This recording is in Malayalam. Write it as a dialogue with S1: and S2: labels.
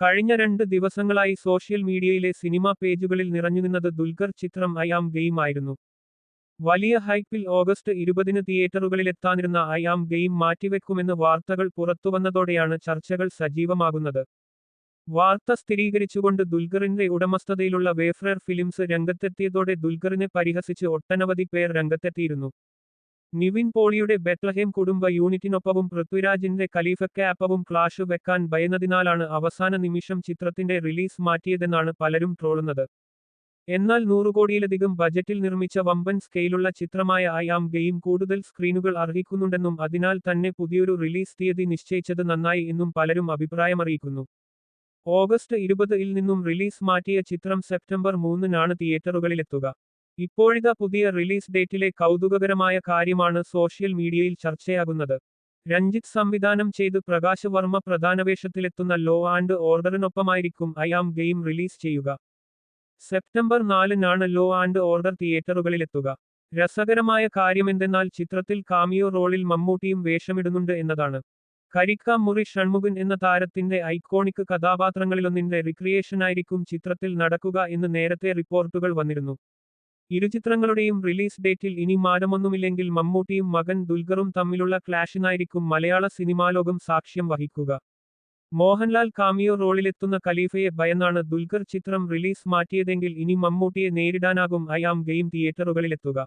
S1: കഴിഞ്ഞ 2 ദിവസങ്ങളായി സോഷ്യൽ മീഡിയയിലെ സിനിമാ പേജുകളിൽ നിറഞ്ഞുനിന്നത് ദുൽഖർ ചിത്രം ഐ ആം ഗെയിം ആയിരുന്നു. വലിയ ഹൈപ്പിൽ ഓഗസ്റ്റ് 20-ന് തിയേറ്ററുകളിലെത്താനിരുന്ന ഐ ആം ഗെയിം മാറ്റിവെക്കുമെന്ന് വാർത്തകൾ പുറത്തുവന്നതോടെയാണ് ചർച്ചകൾ സജീവമാകുന്നത്. വാർത്ത സ്ഥിരീകരിച്ചുകൊണ്ട് ദുൽഖറിന്റെ ഉടമസ്ഥതയിലുള്ള വേഫ്രർ ഫിലിംസ് രംഗത്തെത്തിയതോടെ ദുൽഖറിനെ പരിഹസിച്ച് ഒട്ടനവധി പേർ രംഗത്തെത്തിയിരുന്നു. നിവിൻ പോളിയുടെ ബെത്ലഹേം കുടുംബ യൂണിറ്റിനൊപ്പവും പൃഥ്വിരാജിന്റെ ഖലീഫയ്ക്കൊപ്പവും ക്ലാഷ് വെക്കാൻ ഭയന്നതിനാലാണ് അവസാന നിമിഷം ചിത്രത്തിന്റെ റിലീസ് മാറ്റിയതെന്നാണ് പലരും ട്രോളുന്നത്. എന്നാൽ 100 കോടിയിലധികം ബജറ്റിൽ നിർമ്മിച്ച വമ്പൻ സ്കെയിലുള്ള ചിത്രമായ ഐ ആം ഗെയിം കൂടുതൽ സ്ക്രീനുകൾ അർഹിക്കുന്നുണ്ടെന്നും അതിനാൽ തന്നെ പുതിയൊരു റിലീസ് തീയതി നിശ്ചയിച്ചത് നന്നായി എന്നും പലരും അഭിപ്രായമറിയിക്കുന്നു. ഓഗസ്റ്റ് 20-ൽ നിന്നും റിലീസ് മാറ്റിയ ചിത്രം സെപ്റ്റംബർ 3-നാണ് തിയേറ്ററുകളിലെത്തുക. ഇപ്പോഴിതാ പുതിയ റിലീസ് ഡേറ്റിലെ കൗതുകകരമായ കാര്യമാണ് സോഷ്യൽ മീഡിയയിൽ ചർച്ചയാകുന്നത്. രഞ്ജിത്ത് സംവിധാനം ചെയ്ത് പ്രകാശ് വർമ്മ പ്രധാനവേഷത്തിലെത്തുന്ന ലോ ആൻഡ് ഓർഡറിനൊപ്പമായിരിക്കും ഐ ആം ഗെയിം റിലീസ് ചെയ്യുക. സെപ്റ്റംബർ 4-നാണ് ലോ ആൻഡ് ഓർഡർ തിയേറ്ററുകളിലെത്തുക. രസകരമായ കാര്യമെന്തെന്നാൽ ചിത്രത്തിൽ കാമിയോ റോളിൽ മമ്മൂട്ടിയും വേഷമിടുന്നുണ്ട് എന്നതാണ്. കരിക്കാമുറി ഷൺമുഖൻ എന്ന താരത്തിന്റെ ഐക്കോണിക് കഥാപാത്രങ്ങളിലൊന്നിന്റെ റിക്രിയേഷനായിരിക്കും ചിത്രത്തിൽ നടക്കുക എന്ന് നേരത്തെ റിപ്പോർട്ടുകൾ വന്നിരുന്നു. ഇരുചിത്രങ്ങളുടെയും റിലീസ് ഡേറ്റിൽ ഇനി മാറ്റമൊന്നുമില്ലെങ്കിൽ മമ്മൂട്ടിയും മകൻ ദുൽഖറും തമ്മിലുള്ള ക്ലാഷിനായിരിക്കും മലയാള സിനിമാലോകം സാക്ഷ്യം വഹിക്കുക. മോഹൻലാൽ കാമിയോ റോളിലെത്തുന്ന ഖലീഫയെ ഭയന്നാണ് ദുൽഖർ ചിത്രം റിലീസ് മാറ്റിയതെങ്കിൽ ഇനി മമ്മൂട്ടിയെ നേരിടാനാകും ഐ ആം ഗെയിം തിയേറ്ററുകളിലെത്തുക.